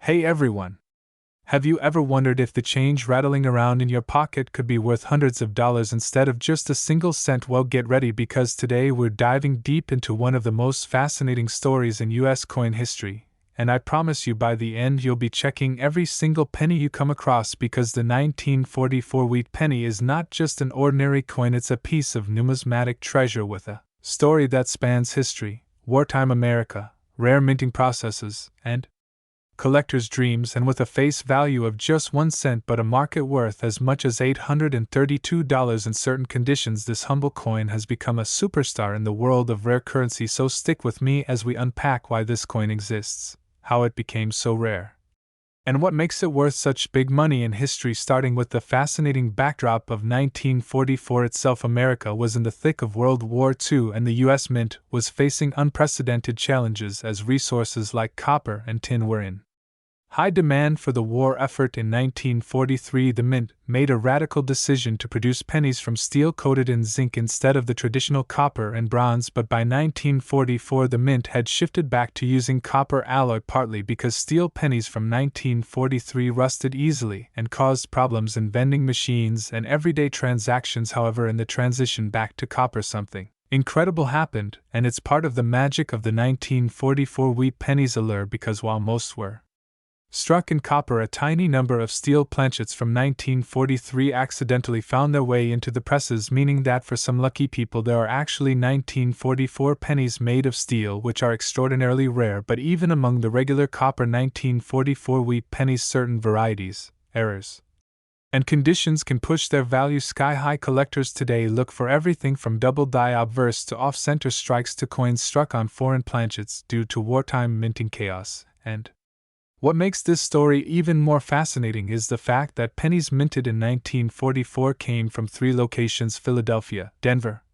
Hey everyone! Have you ever wondered if the change rattling around in your pocket could be worth hundreds of dollars instead of just a single cent? Well, get ready because today we're diving deep into one of the most fascinating stories in US coin history, and I promise you by the end you'll be checking every single penny you come across because the 1944 wheat penny is not just an ordinary coin, it's a piece of numismatic treasure with a story that spans history, wartime America, rare minting processes, and collector's dreams, and with a face value of just 1 cent but a market worth as much as $832 in certain conditions, this humble coin has become a superstar in the world of rare currency. So stick with me as we unpack why this coin exists, how it became so rare, and what makes it worth such big money in history, starting with the fascinating backdrop of 1944 itself. America was in the thick of World War II and the US Mint was facing unprecedented challenges as resources like copper and tin were in high demand for the war effort. In 1943, the Mint made a radical decision to produce pennies from steel coated in zinc instead of the traditional copper and bronze, but by 1944 the Mint had shifted back to using copper alloy, partly because steel pennies from 1943 rusted easily and caused problems in vending machines and everyday transactions. However, in the transition back to copper, something incredible happened, and it's part of the magic of the 1944 wheat penny's allure, because while most were struck in copper, a tiny number of steel planchets from 1943 accidentally found their way into the presses, meaning that for some lucky people there are actually 1944 pennies made of steel, which are extraordinarily rare. But even among the regular copper 1944 wheat pennies, certain varieties, errors, and conditions can push their value sky high. Collectors today look for everything from double die obverse to off-center strikes to coins struck on foreign planchets due to wartime minting chaos. And what makes this story even more fascinating is the fact that pennies minted in 1944 came from 3 locations: Philadelphia, Denver,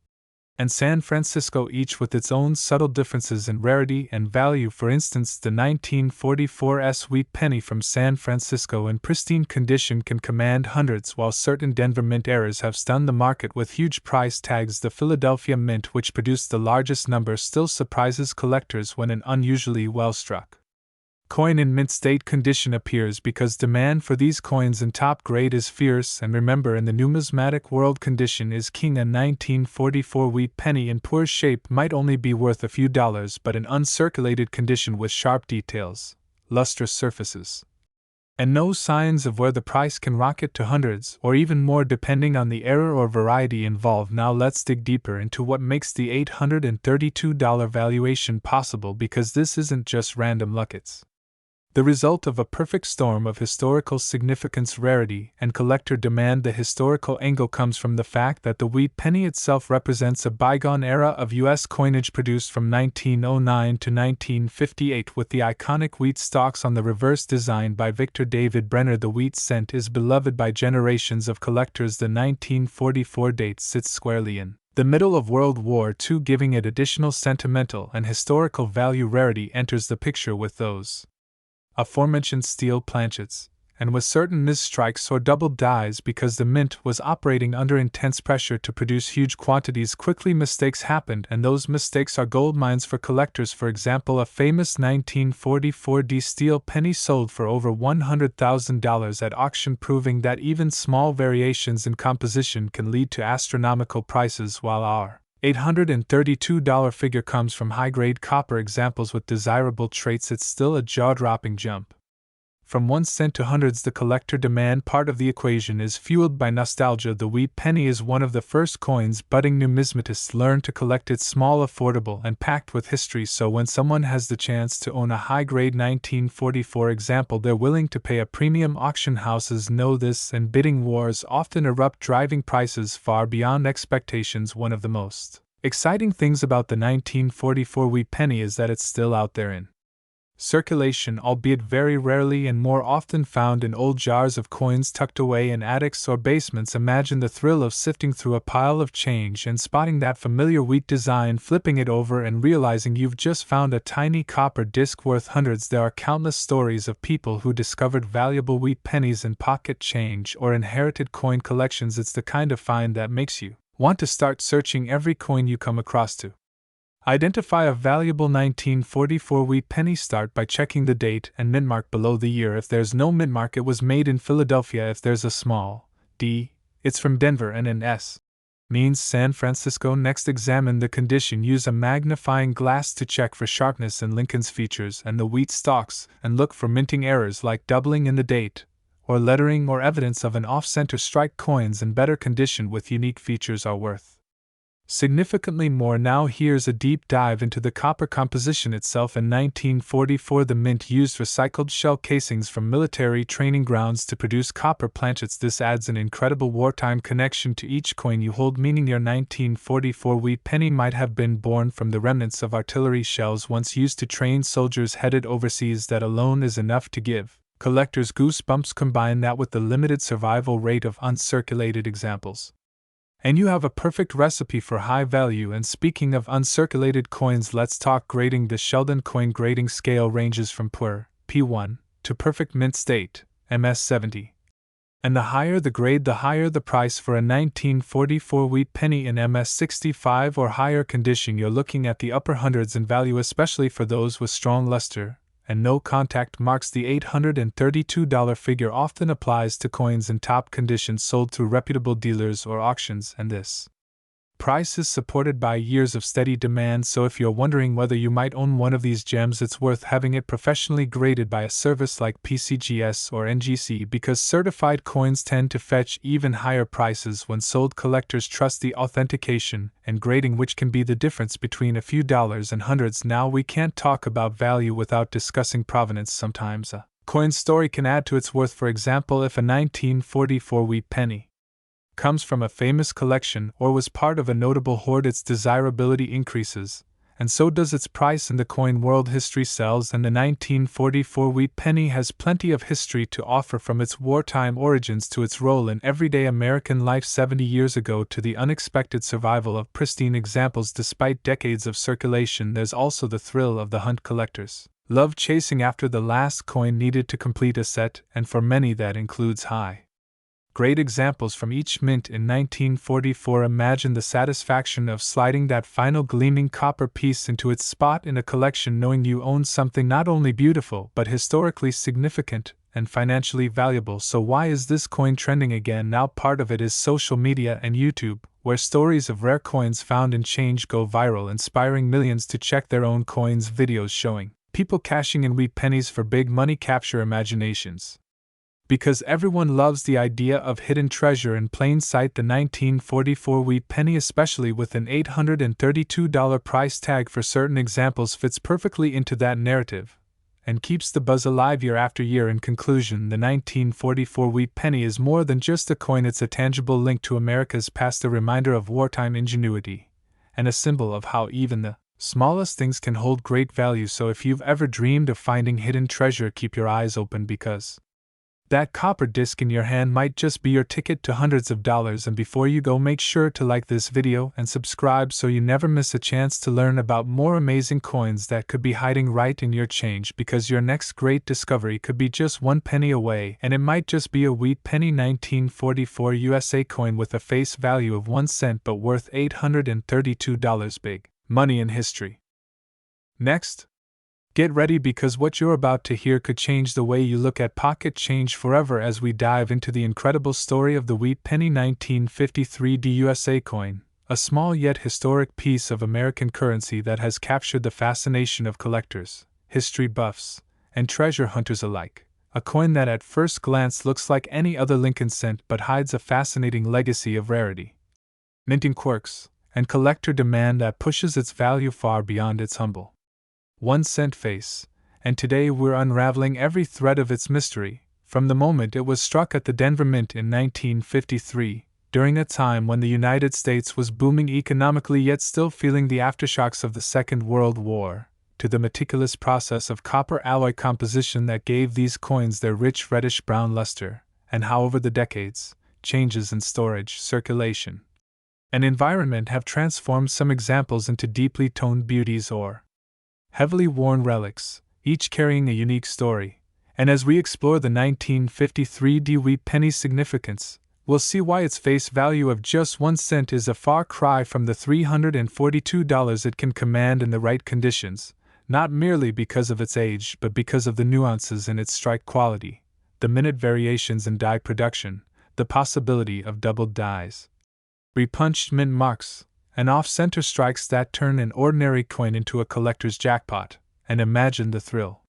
and San Francisco, each with its own subtle differences in rarity and value. For instance, the 1944's wheat penny from San Francisco in pristine condition can command hundreds, while certain Denver mint errors have stunned the market with huge price tags. The Philadelphia Mint, which produced the largest number, still surprises collectors when an unusually well-struck coin in mint state condition appears, because demand for these coins in top grade is fierce. And remember, in the numismatic world, condition is king. A 1944 wheat penny in poor shape might only be worth a few dollars, but in uncirculated condition with sharp details, lustrous surfaces, and no signs of where, the price can rocket to hundreds or even more depending on the error or variety involved. Now let's dig deeper into what makes the $832 valuation possible, because this isn't just random luck, it's the result of a perfect storm of historical significance, rarity, and collector demand. The historical angle comes from the fact that the wheat penny itself represents a bygone era of U.S. coinage produced from 1909 to 1958, with the iconic wheat stalks on the reverse, designed by Victor David Brenner. The wheat cent is beloved by generations of collectors. The 1944 date sits squarely in the middle of World War II, giving it additional sentimental and historical value. Rarity enters the picture with those aforementioned steel planchets, and with certain misstrikes or double dies, because the Mint was operating under intense pressure to produce huge quantities. Quickly, mistakes happened, and those mistakes are gold mines for collectors. For example, a famous 1944 D steel penny sold for over $100,000 at auction, proving that even small variations in composition can lead to astronomical prices. While our $832 figure comes from high-grade copper examples with desirable traits, it's still a jaw-dropping jump from 1 cent to hundreds. The collector demand part of the equation is fueled by nostalgia. The wheat penny is one of the first coins budding numismatists learn to collect. It's small, affordable, and packed with history, so when someone has the chance to own a high-grade 1944 example, they're willing to pay a premium. Auction houses know this, and bidding wars often erupt, driving prices far beyond expectations. One of the most exciting things about the 1944 wheat penny is that it's still out there in circulation, albeit very rarely, and more often found in old jars of coins tucked away in attics or basements. Imagine the thrill of sifting through a pile of change and spotting that familiar wheat design, flipping it over and realizing you've just found a tiny copper disc worth hundreds. There are countless stories of people who discovered valuable wheat pennies in pocket change or inherited coin collections. It's the kind of find that makes you want to start searching every coin you come across. To Identify a valuable 1944 wheat penny. Start by checking the date and mintmark below the year. If there's no mintmark, it was made in Philadelphia. If there's a small d, it's from Denver, and an s means San Francisco. Next, examine the condition. Use a magnifying glass to check for sharpness in Lincoln's features and the wheat stalks, and look for minting errors like doubling in the date, or lettering, or evidence of an off-center strike. Coins in better condition with unique features are worth significantly more. Now here's a deep dive into the copper composition itself. In 1944, the mint used recycled shell casings from military training grounds to produce copper planchets. This adds an incredible wartime connection to each coin you hold, meaning your 1944 wheat penny might have been born from the remnants of artillery shells once used to train soldiers headed overseas. That alone is enough to give collectors goosebumps. Combine that with the limited survival rate of uncirculated examples, and you have a perfect recipe for high value. And speaking of uncirculated coins, let's talk grading. The Sheldon coin grading scale ranges from poor, P1, to perfect mint state, MS70. And the higher the grade, the higher the price. For a 1944 wheat penny in MS65 or higher condition, you're looking at the upper hundreds in value, especially for those with strong luster and no contact marks. The $832 figure often applies to coins in top condition sold through reputable dealers or auctions, and this price is supported by years of steady demand. So if you're wondering whether you might own one of these gems, it's worth having it professionally graded by a service like PCGS or NGC, because certified coins tend to fetch even higher prices when sold. Collectors trust the authentication and grading, which can be the difference between a few dollars and hundreds. Now, we can't talk about value without discussing provenance. Sometimes a coin's story can add to its worth. For example, if a 1944 wheat penny comes from a famous collection or was part of a notable hoard, its desirability increases, and so does its price in the coin world. History sells, and the 1944 wheat penny has plenty of history to offer, from its wartime origins to its role in everyday American life 70 years ago to the unexpected survival of pristine examples despite decades of circulation. There's also the thrill of the hunt. Collectors love chasing after the last coin needed to complete a set, and for many that includes high great examples from each mint in 1944. Imagine the satisfaction of sliding that final gleaming copper piece into its spot in a collection, knowing you own something not only beautiful but historically significant and financially valuable. So why is this coin trending again now? Part of it is social media and YouTube, where stories of rare coins found in change go viral, inspiring millions to check their own coins. Videos showing people cashing in wheat pennies for big money capture imaginations, because everyone loves the idea of hidden treasure in plain sight. The 1944 wheat penny, especially with an $832 price tag for certain examples, fits perfectly into that narrative and keeps the buzz alive year after year. In conclusion, the 1944 wheat penny is more than just a coin. It's a tangible link to America's past, a reminder of wartime ingenuity, and a symbol of how even the smallest things can hold great value. So if you've ever dreamed of finding hidden treasure, keep your eyes open, because that copper disc in your hand might just be your ticket to hundreds of dollars. And before you go, make sure to like this video and subscribe so you never miss a chance to learn about more amazing coins that could be hiding right in your change, because your next great discovery could be just 1 penny away, and it might just be a wheat penny 1944 USA coin with a face value of 1 cent but worth $832. Big money in history. Next, get ready, because what you're about to hear could change the way you look at pocket change forever as we dive into the incredible story of the wheat penny 1953 USA coin, a small yet historic piece of American currency that has captured the fascination of collectors, history buffs, and treasure hunters alike. A coin that at first glance looks like any other Lincoln cent but hides a fascinating legacy of rarity, minting quirks, and collector demand that pushes its value far beyond its humble 1 cent face. And today we're unraveling every thread of its mystery, from the moment it was struck at the Denver Mint in 1953, during a time when the United States was booming economically yet still feeling the aftershocks of the Second World War, to the meticulous process of copper alloy composition that gave these coins their rich reddish-brown luster, and how over the decades, changes in storage, circulation, and environment have transformed some examples into deeply toned beauties or heavily worn relics, each carrying a unique story. And as we explore the 1953 wheat penny's significance, we'll see why its face value of just 1 cent is a far cry from the $342 it can command in the right conditions, not merely because of its age but because of the nuances in its strike quality, the minute variations in die production, the possibility of doubled dies, repunched mint marks, and off-center strikes that turn an ordinary coin into a collector's jackpot. And imagine the thrill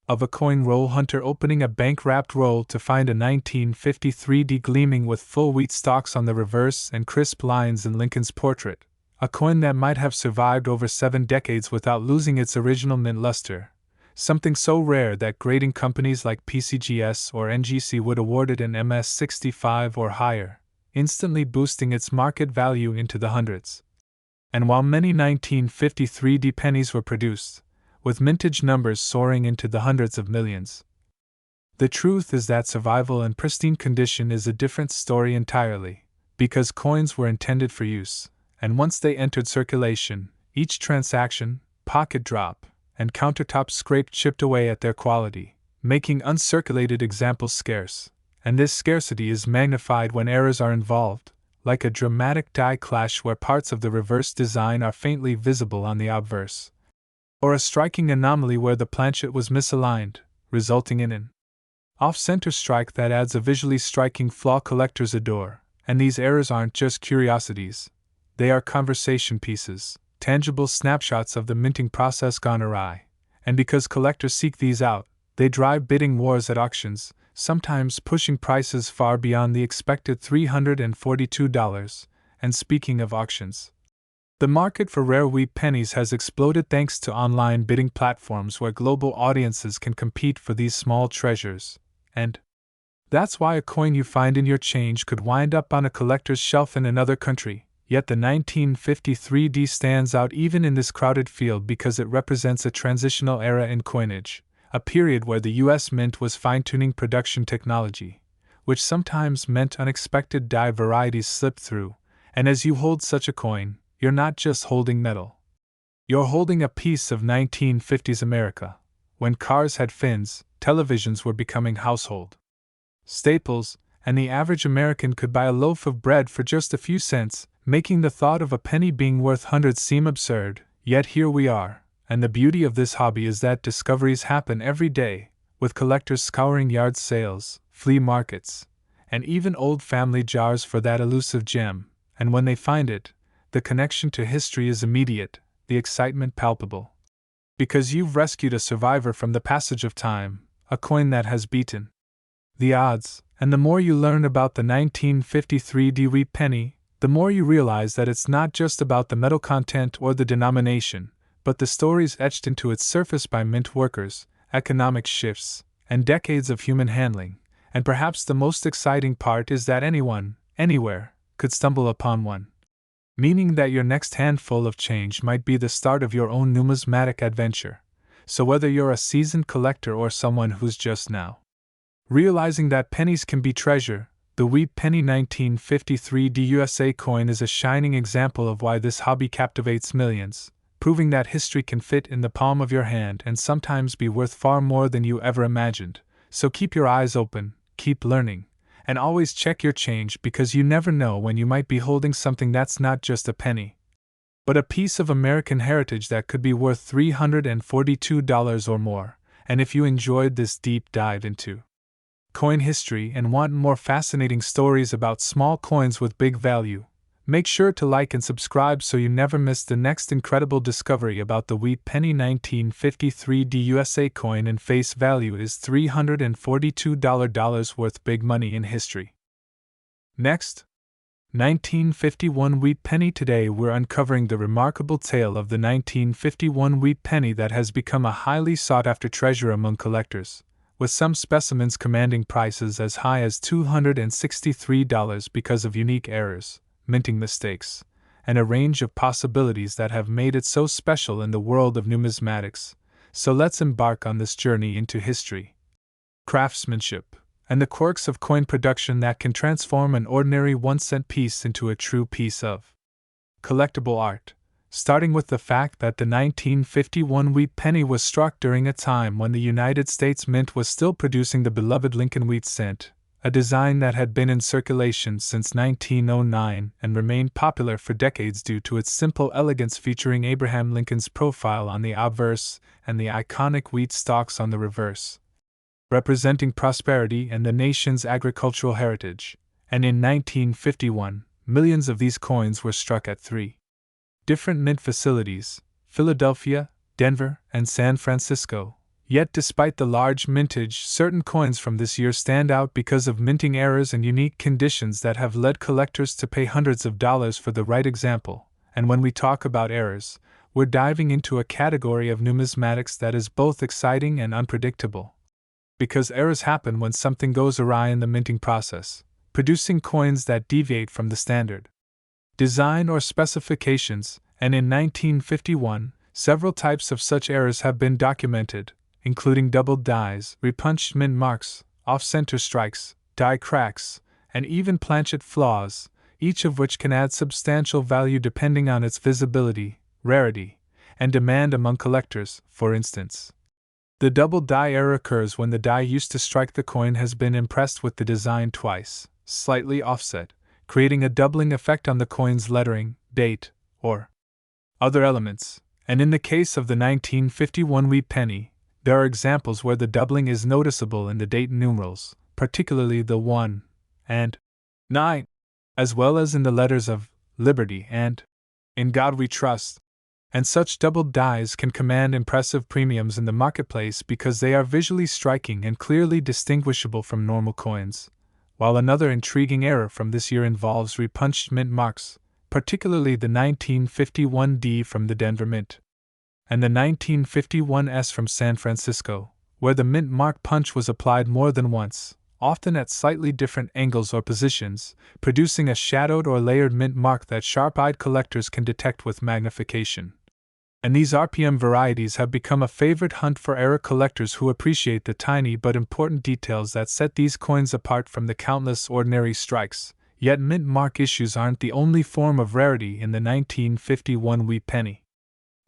of a coin roll hunter opening a bank-wrapped roll to find a 1953 gleaming with full wheat stalks on the reverse and crisp lines in Lincoln's portrait, a coin that might have survived over 7 decades without losing its original mint luster, something so rare that grading companies like PCGS or NGC would award it an MS65 or higher, instantly boosting its market value into the hundreds. And while many 1953 pennies were produced, with mintage numbers soaring into the hundreds of millions, the truth is that survival in pristine condition is a different story entirely, because coins were intended for use, and once they entered circulation, each transaction, pocket drop, and countertop scrape chipped away at their quality, making uncirculated examples scarce, and this scarcity is magnified when errors are involved, like a dramatic die clash where parts of the reverse design are faintly visible on the obverse, or a striking anomaly where the planchet was misaligned, resulting in an off-center strike that adds a visually striking flaw collectors adore. And these errors aren't just curiosities, they are conversation pieces, tangible snapshots of the minting process gone awry. And because collectors seek these out, they drive bidding wars at auctions, sometimes pushing prices far beyond the expected $342. And speaking of auctions, the market for rare wheat pennies has exploded thanks to online bidding platforms where global audiences can compete for these small treasures, and that's why a coin you find in your change could wind up on a collector's shelf in another country. Yet the 1953 stands out even in this crowded field because it represents a transitional era in coinage, a period where the U.S. Mint was fine-tuning production technology, which sometimes meant unexpected die varieties slipped through, and as you hold such a coin, you're not just holding metal. You're holding a piece of 1950s America, when cars had fins, televisions were becoming household staples, and the average American could buy a loaf of bread for just a few cents, making the thought of a penny being worth hundreds seem absurd. Yet here we are, and the beauty of this hobby is that discoveries happen every day, with collectors scouring yard sales, flea markets, and even old family jars for that elusive gem, and when they find it, the connection to history is immediate, the excitement palpable. Because you've rescued a survivor from the passage of time, a coin that has beaten the odds, and the more you learn about the 1953 wheat penny, the more you realize that it's not just about the metal content or the denomination, but the stories etched into its surface by mint workers, economic shifts, and decades of human handling. And perhaps the most exciting part is that anyone, anywhere, could stumble upon one. Meaning that your next handful of change might be the start of your own numismatic adventure. So whether you're a seasoned collector or someone who's just now realizing that pennies can be treasure, the wheat penny 1953 USA coin is a shining example of why this hobby captivates millions, proving that history can fit in the palm of your hand and sometimes be worth far more than you ever imagined. So keep your eyes open, keep learning, and always check your change because you never know when you might be holding something that's not just a penny, but a piece of American heritage that could be worth $342 or more. And if you enjoyed this deep dive into coin history and want more fascinating stories about small coins with big value, make sure to like and subscribe so you never miss the next incredible discovery about the wheat penny 1953 USA coin and face value is $342 worth big money in history. Next, 1951 wheat penny. Today we're uncovering the remarkable tale of the 1951 wheat penny that has become a highly sought-after treasure among collectors, with some specimens commanding prices as high as $263 because of unique errors, minting mistakes, and a range of possibilities that have made it so special in the world of numismatics. So let's embark on this journey into history, craftsmanship, and the quirks of coin production that can transform an ordinary 1-cent piece into a true piece of collectible art. Starting with the fact that the 1951 wheat penny was struck during a time when the United States Mint was still producing the beloved Lincoln wheat cent, a design that had been in circulation since 1909 and remained popular for decades due to its simple elegance featuring Abraham Lincoln's profile on the obverse and the iconic wheat stalks on the reverse, representing prosperity and the nation's agricultural heritage. And in 1951, millions of these coins were struck at 3 different mint facilities, Philadelphia, Denver, and San Francisco. Yet despite the large mintage, certain coins from this year stand out because of minting errors and unique conditions that have led collectors to pay hundreds of dollars for the right example. And when we talk about errors, we're diving into a category of numismatics that is both exciting and unpredictable. Because errors happen when something goes awry in the minting process, producing coins that deviate from the standard design or specifications, and in 1951, several types of such errors have been documented, including doubled dies, repunched mint marks, off-center strikes, die cracks, and even planchet flaws, each of which can add substantial value depending on its visibility, rarity, and demand among collectors. For instance, the double die error occurs when the die used to strike the coin has been impressed with the design twice, slightly offset, creating a doubling effect on the coin's lettering, date, or other elements. And in the case of the 1951 wheat penny, there are examples where the doubling is noticeable in the date numerals, particularly the 1 and 9, as well as in the letters of Liberty and In God We Trust. And such doubled dies can command impressive premiums in the marketplace because they are visually striking and clearly distinguishable from normal coins. While another intriguing error from this year involves repunched mint marks, particularly the 1951 D from the Denver Mint and the 1951 S from San Francisco, where the mint mark punch was applied more than once, often at slightly different angles or positions, producing a shadowed or layered mint mark that sharp-eyed collectors can detect with magnification. And these RPM varieties have become a favorite hunt for error collectors who appreciate the tiny but important details that set these coins apart from the countless ordinary strikes. Yet mint mark issues aren't the only form of rarity in the 1951 wheat penny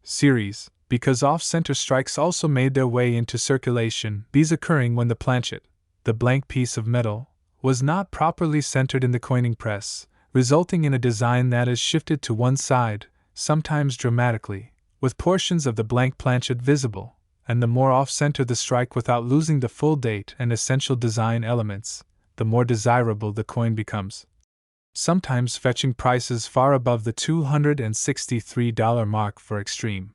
series, because off-center strikes also made their way into circulation, these occurring when the planchet, the blank piece of metal, was not properly centered in the coining press, resulting in a design that is shifted to one side, sometimes dramatically, with portions of the blank planchet visible, and the more off-center the strike without losing the full date and essential design elements, the more desirable the coin becomes, sometimes fetching prices far above the $263 mark for extreme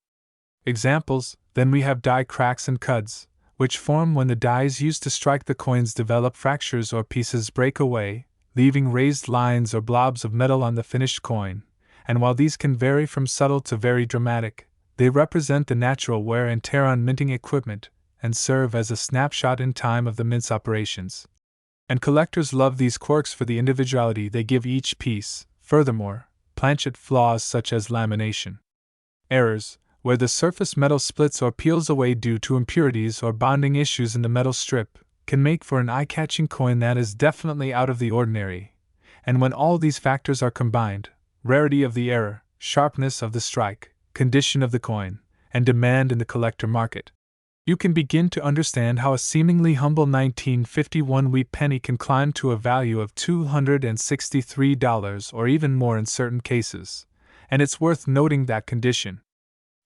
examples. Then we have die cracks and cuds, which form when the dies used to strike the coins develop fractures or pieces break away, leaving raised lines or blobs of metal on the finished coin, and while these can vary from subtle to very dramatic, they represent the natural wear and tear on minting equipment and serve as a snapshot in time of the mint's operations. And collectors love these quirks for the individuality they give each piece. Furthermore, planchet flaws such as lamination errors, where the surface metal splits or peels away due to impurities or bonding issues in the metal strip, can make for an eye-catching coin that is definitely out of the ordinary. And when all these factors are combined, rarity of the error, sharpness of the strike, condition of the coin, and demand in the collector market, you can begin to understand how a seemingly humble 1951 wheat penny can climb to a value of $263 or even more in certain cases. And it's worth noting that condition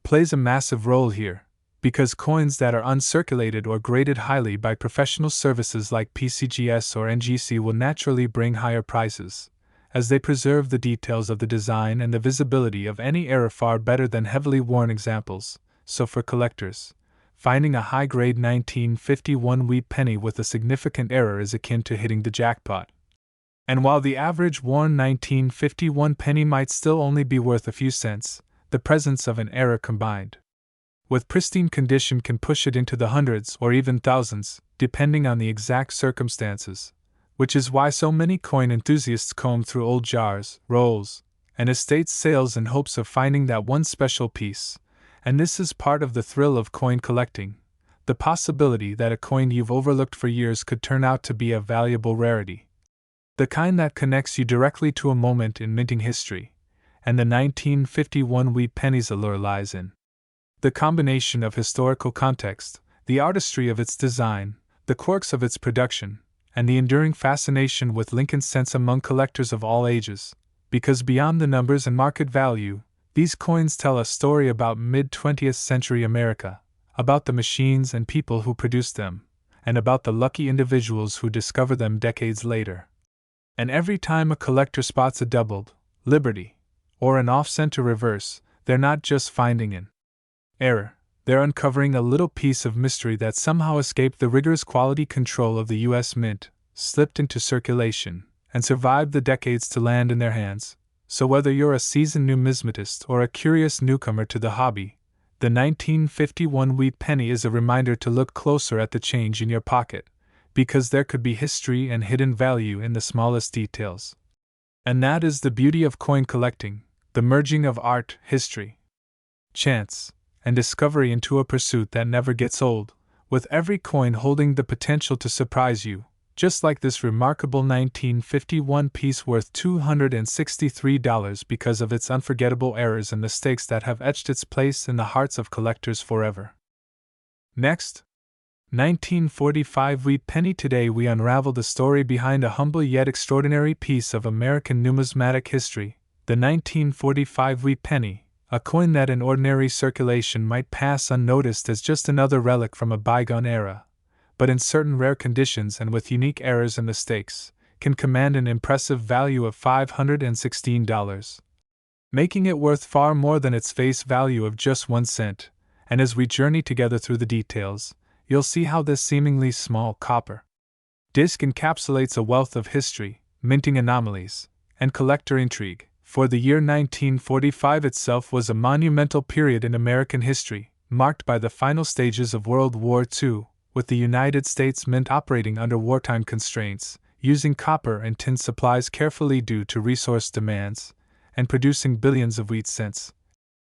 plays a massive role here, because coins that are uncirculated or graded highly by professional services like PCGS or NGC will naturally bring higher prices, as they preserve the details of the design and the visibility of any error far better than heavily worn examples. So for collectors, finding a high-grade 1951 wheat penny with a significant error is akin to hitting the jackpot. And while the average worn 1951 penny might still only be worth a few cents, the presence of an error combined with pristine condition can push it into the hundreds or even thousands, depending on the exact circumstances, which is why so many coin enthusiasts comb through old jars, rolls, and estate sales in hopes of finding that one special piece. And this is part of the thrill of coin collecting, the possibility that a coin you've overlooked for years could turn out to be a valuable rarity. The kind that connects you directly to a moment in minting history, and the 1951 wheat penny's allure lies in the combination of historical context, the artistry of its design, the quirks of its production, and the enduring fascination with Lincoln's sense among collectors of all ages, because beyond the numbers and market value, these coins tell a story about mid-20th century America, about the machines and people who produced them, and about the lucky individuals who discover them decades later. And every time a collector spots a doubled Liberty or an off-center reverse, they're not just finding an error, they're uncovering a little piece of mystery that somehow escaped the rigorous quality control of the U.S. Mint, slipped into circulation, and survived the decades to land in their hands. So whether you're a seasoned numismatist or a curious newcomer to the hobby, the 1951 wheat penny is a reminder to look closer at the change in your pocket, because there could be history and hidden value in the smallest details. And that is the beauty of coin collecting, the merging of art, history, chance, and discovery into a pursuit that never gets old, with every coin holding the potential to surprise you, just like this remarkable 1951 piece worth $263 because of its unforgettable errors and mistakes that have etched its place in the hearts of collectors forever. Next, 1945 wheat penny. Today we unravel the story behind a humble yet extraordinary piece of American numismatic history, the 1945 wheat penny, a coin that in ordinary circulation might pass unnoticed as just another relic from a bygone era, but in certain rare conditions and with unique errors and mistakes, can command an impressive value of $516, making it worth far more than its face value of just 1 cent. And as we journey together through the details, you'll see how this seemingly small copper disc encapsulates a wealth of history, minting anomalies, and collector intrigue. For the year 1945 itself was a monumental period in American history, marked by the final stages of World War II, with the United States Mint operating under wartime constraints, using copper and tin supplies carefully due to resource demands, and producing billions of wheat cents.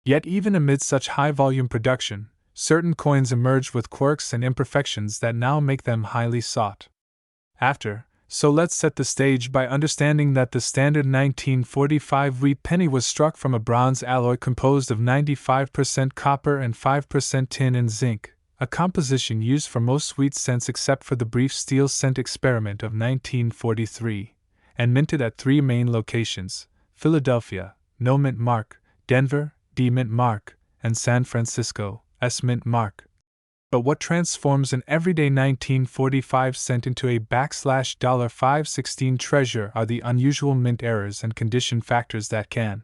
Yet even amid such high-volume production, certain coins emerged with quirks and imperfections that now make them highly sought after. So let's set the stage by understanding that the standard 1945 wheat penny was struck from a bronze alloy composed of 95% copper and 5% tin and zinc, a composition used for most wheat cents except for the brief steel cent experiment of 1943, and minted at 3 main locations: Philadelphia, No Mint Mark; Denver, D Mint Mark; and San Francisco, S Mint Mark. But what transforms an everyday 1945 cent into a $516 treasure are the unusual mint errors and condition factors that can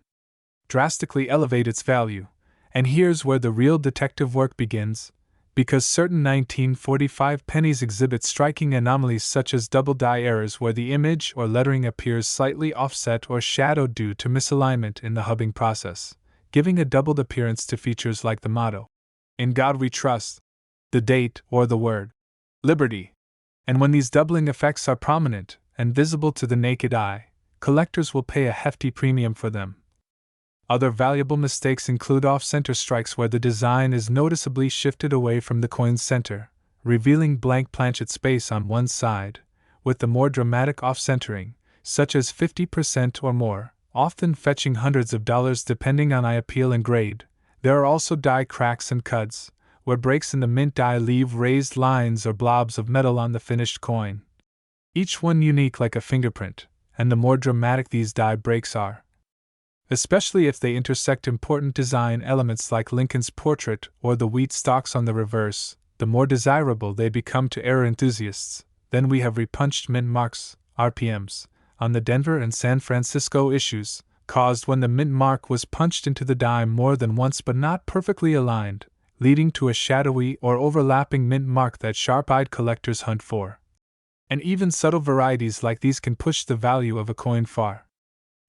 drastically elevate its value. And here's where the real detective work begins, because certain 1945 pennies exhibit striking anomalies such as double die errors where the image or lettering appears slightly offset or shadowed due to misalignment in the hubbing process, giving a doubled appearance to features like the motto, "In God We Trust," the date, or the word Liberty. And when these doubling effects are prominent and visible to the naked eye, collectors will pay a hefty premium for them. Other valuable mistakes include off-center strikes where the design is noticeably shifted away from the coin's center, revealing blank planchet space on one side, with the more dramatic off-centering, such as 50% or more, often fetching hundreds of dollars depending on eye appeal and grade. There are also die cracks and cuts, where breaks in the mint die leave raised lines or blobs of metal on the finished coin, each one unique like a fingerprint, and the more dramatic these die breaks are, especially if they intersect important design elements like Lincoln's portrait or the wheat stalks on the reverse, the more desirable they become to error enthusiasts. Then we have repunched mint marks, RPMs, on the Denver and San Francisco issues, caused when the mint mark was punched into the die more than once but not perfectly aligned, leading to a shadowy or overlapping mint mark that sharp-eyed collectors hunt for. And even subtle varieties like these can push the value of a coin far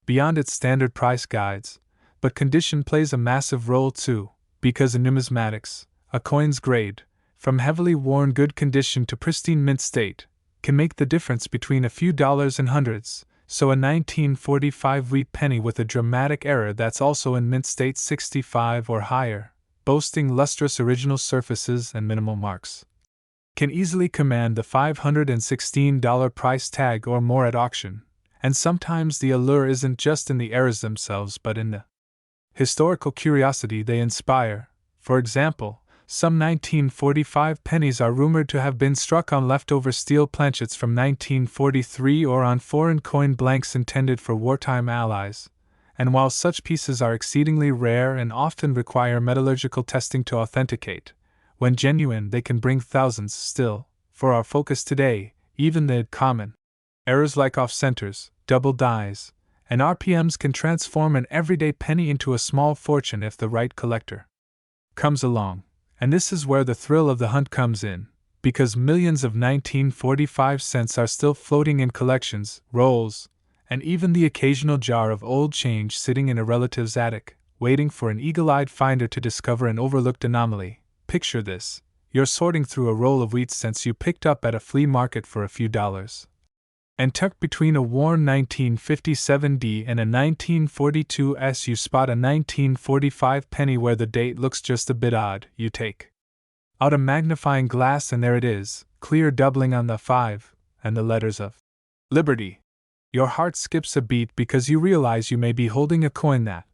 beyond its standard price guides, but condition plays a massive role too, because in numismatics, a coin's grade, from heavily worn good condition to pristine mint state, can make the difference between a few dollars and hundreds. So a 1945 wheat penny with a dramatic error that's also in mint state 65 or higher, boasting lustrous original surfaces and minimal marks, can easily command the $516 price tag or more at auction. And sometimes the allure isn't just in the errors themselves but in the historical curiosity they inspire. For example, Some 1945 pennies are rumored to have been struck on leftover steel planchets from 1943 or on foreign coin blanks intended for wartime allies, and while such pieces are exceedingly rare and often require metallurgical testing to authenticate, when genuine they can bring thousands. Still, for our focus today, even the common errors like off-centers, double dies, and RPMs can transform an everyday penny into a small fortune if the right collector comes along. And this is where the thrill of the hunt comes in, because millions of 1945 cents are still floating in collections, rolls, and even the occasional jar of old change sitting in a relative's attic, waiting for an eagle-eyed finder to discover an overlooked anomaly. Picture this: you're sorting through a roll of wheat cents you picked up at a flea market for a few dollars. And tucked between a worn 1957D and a 1942S you spot a 1945 penny where the date looks just a bit odd. You take out a magnifying glass and there it is, clear, doubling on the 5 and the letters of Liberty. Your heart skips a beat because you realize you may be holding a coin that,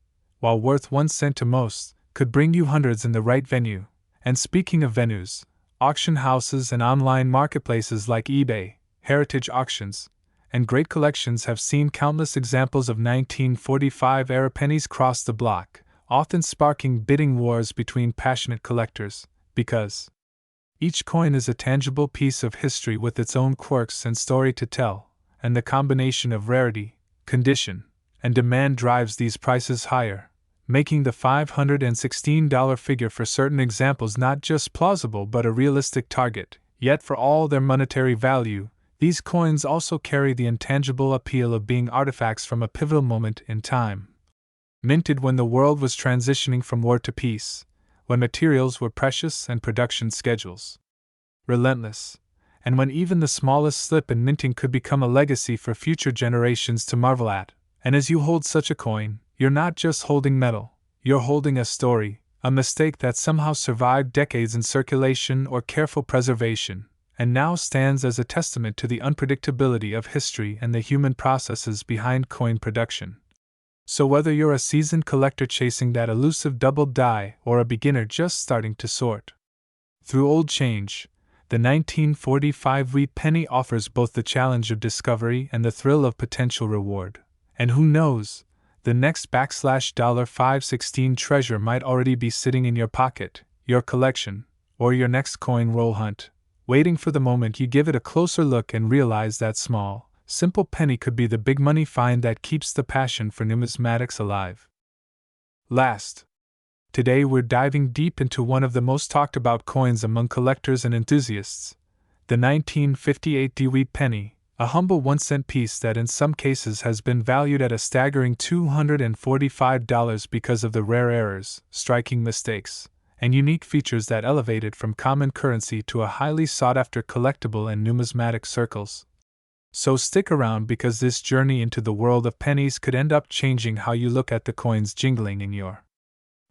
while worth 1 cent to most, could bring you hundreds in the right venue. And speaking of venues, auction houses and online marketplaces like eBay, heritage auctions, and great collections have seen countless examples of 1945-era pennies cross the block, often sparking bidding wars between passionate collectors, because each coin is a tangible piece of history with its own quirks and story to tell, and the combination of rarity, condition, and demand drives these prices higher, making the $516 figure for certain examples not just plausible but a realistic target. Yet for all their monetary value, these coins also carry the intangible appeal of being artifacts from a pivotal moment in time. Minted when the world was transitioning from war to peace, when materials were precious and production schedules relentless, and when even the smallest slip in minting could become a legacy for future generations to marvel at. And as you hold such a coin, you're not just holding metal, you're holding a story, a mistake that somehow survived decades in circulation or careful preservation, and now stands as a testament to the unpredictability of history and the human processes behind coin production. So whether you're a seasoned collector chasing that elusive double die or a beginner just starting to sort through old change, the 1945 wheat penny offers both the challenge of discovery and the thrill of potential reward. And who knows, the next $516 treasure might already be sitting in your pocket, your collection, or your next coin roll hunt, waiting for the moment you give it a closer look and realize that small, simple penny could be the big money find that keeps the passion for numismatics alive. Last, today we're diving deep into one of the most talked about coins among collectors and enthusiasts, the 1958 wheat penny, a humble 1-cent piece that in some cases has been valued at a staggering $245 because of the rare errors, striking mistakes, and unique features that elevate it from common currency to a highly sought-after collectible in numismatic circles. So stick around because this journey into the world of pennies could end up changing how you look at the coins jingling in your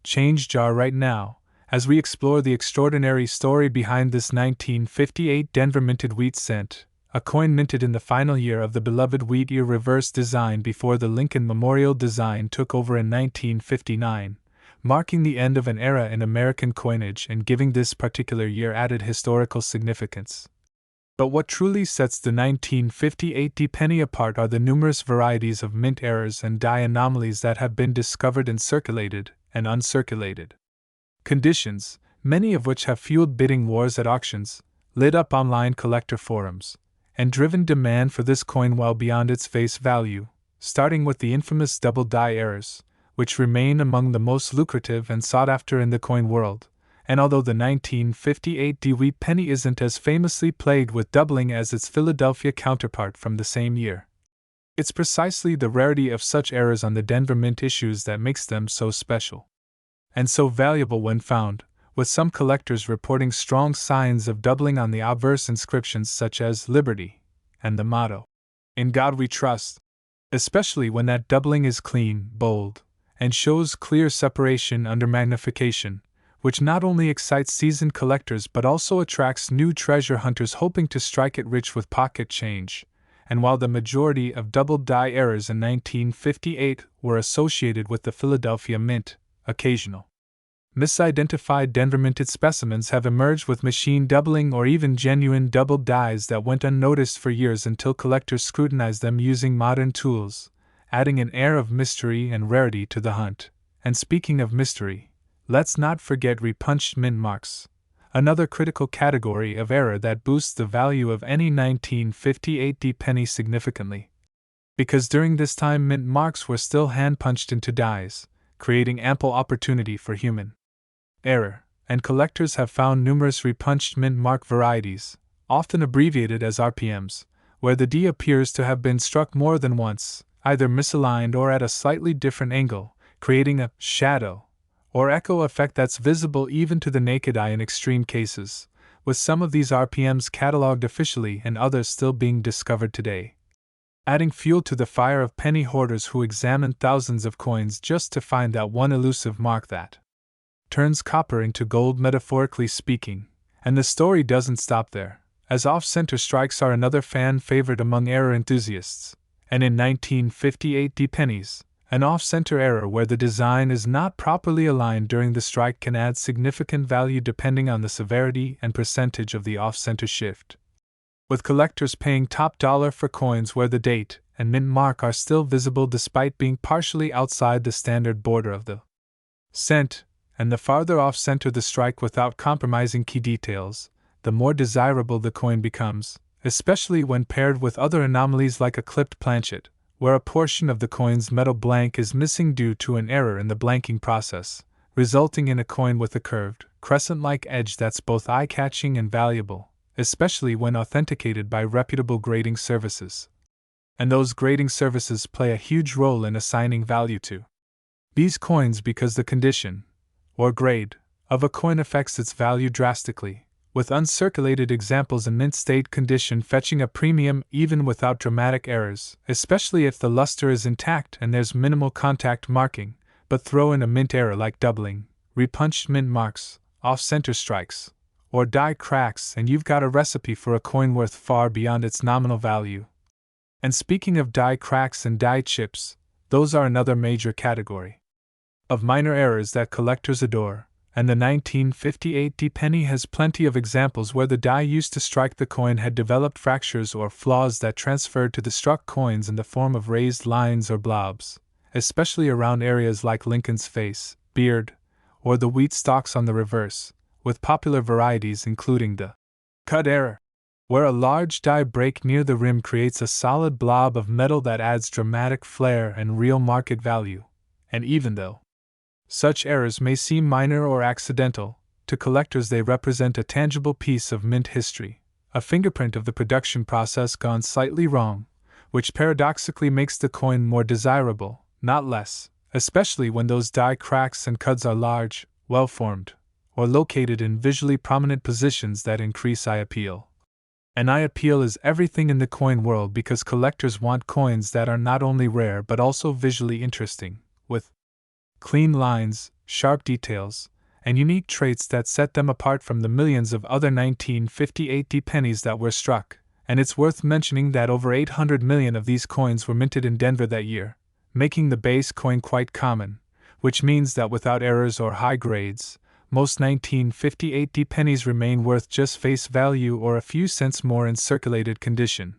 change jar right now, as we explore the extraordinary story behind this 1958 Denver minted wheat cent, a coin minted in the final year of the beloved wheat ear reverse design before the Lincoln Memorial design took over in 1959, marking the end of an era in American coinage and giving this particular year added historical significance. But what truly sets the 1958 penny apart are the numerous varieties of mint errors and die anomalies that have been discovered in circulated and uncirculated conditions, many of which have fueled bidding wars at auctions, lit up online collector forums, and driven demand for this coin well beyond its face value, starting with the infamous double die errors, which remain among the most lucrative and sought after in the coin world. And although the 1958 wheat penny isn't as famously plagued with doubling as its Philadelphia counterpart from the same year, it's precisely the rarity of such errors on the Denver Mint issues that makes them so special and so valuable when found, with some collectors reporting strong signs of doubling on the obverse inscriptions such as Liberty and the motto, "In God We Trust," especially when that doubling is clean, bold, and shows clear separation under magnification, which not only excites seasoned collectors but also attracts new treasure hunters hoping to strike it rich with pocket change. And while the majority of double die errors in 1958 were associated with the Philadelphia Mint, occasional Misidentified Denver minted specimens have emerged with machine doubling or even genuine doubled dies that went unnoticed for years until collectors scrutinized them using modern tools, adding an air of mystery and rarity to the hunt. And speaking of mystery, let's not forget repunched mint marks, another critical category of error that boosts the value of any 1958 penny significantly. Because during this time mint marks were still hand-punched into dies, creating ample opportunity for human error, and collectors have found numerous repunched mint mark varieties, often abbreviated as RPMs, where the D appears to have been struck more than once, either misaligned or at a slightly different angle, creating a shadow or echo effect that's visible even to the naked eye in extreme cases, with some of these RPMs catalogued officially and others still being discovered today. Adding fuel to the fire of penny hoarders who examine thousands of coins just to find that one elusive mark that turns copper into gold, metaphorically speaking. And the story doesn't stop there, as off-center strikes are another fan favorite among error enthusiasts. And in 1958 pennies, an off-center error where the design is not properly aligned during the strike can add significant value depending on the severity and percentage of the off-center shift. With collectors paying top dollar for coins where the date and mint mark are still visible despite being partially outside the standard border of the cent, and the farther off-center the strike without compromising key details, the more desirable the coin becomes, especially when paired with other anomalies like a clipped planchet, where a portion of the coin's metal blank is missing due to an error in the blanking process, resulting in a coin with a curved, crescent-like edge that's both eye-catching and valuable, especially when authenticated by reputable grading services. And those grading services play a huge role in assigning value to these coins because the condition, or grade, of a coin affects its value drastically, with uncirculated examples in mint state condition fetching a premium even without dramatic errors, especially if the luster is intact and there's minimal contact marking, but throw in a mint error like doubling, repunched mint marks, off-center strikes, or die cracks and you've got a recipe for a coin worth far beyond its nominal value. And speaking of die cracks and die chips, those are another major category of minor errors that collectors adore, and the 1958 penny has plenty of examples where the die used to strike the coin had developed fractures or flaws that transferred to the struck coins in the form of raised lines or blobs, especially around areas like Lincoln's face, beard, or the wheat stalks on the reverse, with popular varieties including the cut error, where a large die break near the rim creates a solid blob of metal that adds dramatic flair and real market value. And even though such errors may seem minor or accidental, to collectors they represent a tangible piece of mint history, a fingerprint of the production process gone slightly wrong, which paradoxically makes the coin more desirable, not less, especially when those die cracks and cuts are large, well-formed, or located in visually prominent positions that increase eye appeal. And eye appeal is everything in the coin world because collectors want coins that are not only rare but also visually interesting, with clean lines, sharp details, and unique traits that set them apart from the millions of other 1958 pennies that were struck. And it's worth mentioning that over 800 million of these coins were minted in Denver that year, making the base coin quite common, which means that without errors or high grades, most 1958 pennies remain worth just face value or a few cents more in circulated condition.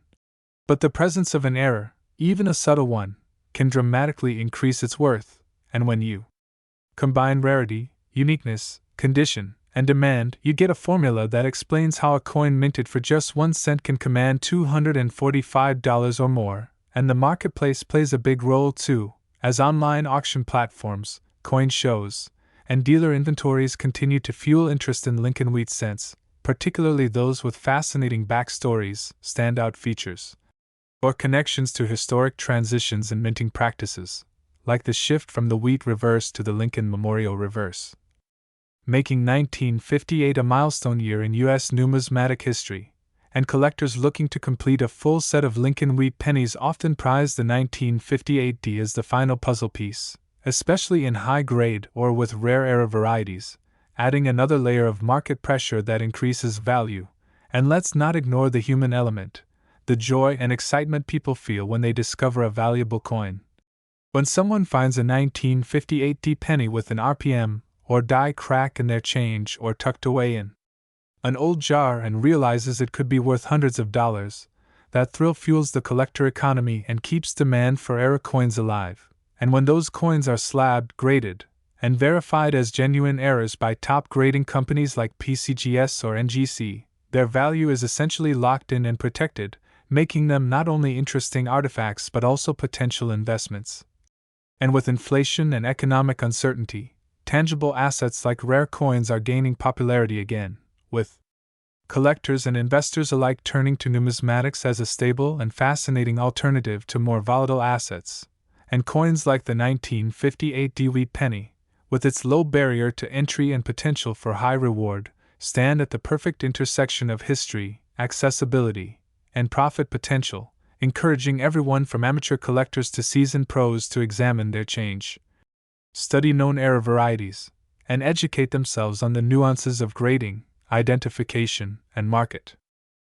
But the presence of an error, even a subtle one, can dramatically increase its worth. And when you combine rarity, uniqueness, condition, and demand, you get a formula that explains how a coin minted for just 1 cent can command $245 or more, and the marketplace plays a big role too, as online auction platforms, coin shows, and dealer inventories continue to fuel interest in Lincoln wheat cents, particularly those with fascinating backstories, standout features, or connections to historic transitions in minting practices, like the shift from the wheat reverse to the Lincoln Memorial reverse, making 1958 a milestone year in U.S. numismatic history, and collectors looking to complete a full set of Lincoln wheat pennies often prize the 1958 D as the final puzzle piece, especially in high-grade or with rare error varieties, adding another layer of market pressure that increases value. And let's not ignore the human element, the joy and excitement people feel when they discover a valuable coin. When someone finds a 1958 penny with an RPM, or die crack in their change or tucked away in an old jar and realizes it could be worth hundreds of dollars. That thrill fuels the collector economy and keeps demand for error coins alive. And when those coins are slabbed, graded, and verified as genuine errors by top grading companies like PCGS or NGC, their value is essentially locked in and protected, making them not only interesting artifacts but also potential investments. And with inflation and economic uncertainty, tangible assets like rare coins are gaining popularity again, with collectors and investors alike turning to numismatics as a stable and fascinating alternative to more volatile assets. And coins like the 1958 Dewey penny, with its low barrier to entry and potential for high reward, stand at the perfect intersection of history, accessibility, and profit potential, encouraging everyone from amateur collectors to seasoned pros to examine their change, study known error varieties, and educate themselves on the nuances of grading, identification, and market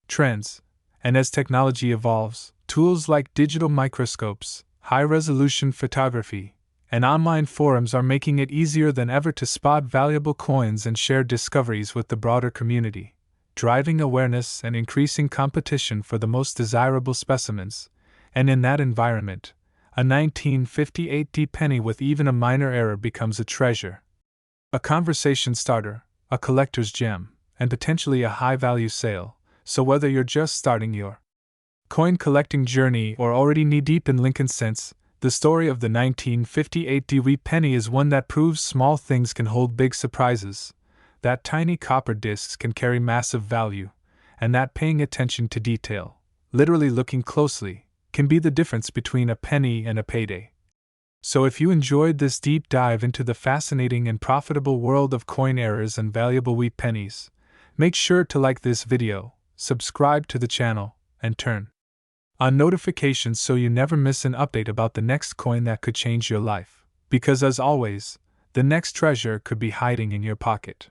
trends. And as technology evolves, tools like digital microscopes, high-resolution photography, and online forums are making it easier than ever to spot valuable coins and share discoveries with the broader community, driving awareness and increasing competition for the most desirable specimens. And in that environment, a 1958 D penny with even a minor error becomes a treasure, a conversation starter, a collector's gem, and potentially a high-value sale. So whether you're just starting your coin collecting journey or already knee-deep in Lincoln cents, the story of the 1958 Dewey penny is one that proves small things can hold big surprises, that tiny copper discs can carry massive value, and that paying attention to detail, literally looking closely, can be the difference between a penny and a payday. So if you enjoyed this deep dive into the fascinating and profitable world of coin errors and valuable wheat pennies, make sure to like this video, subscribe to the channel, and turn on notifications so you never miss an update about the next coin that could change your life. Because as always, the next treasure could be hiding in your pocket.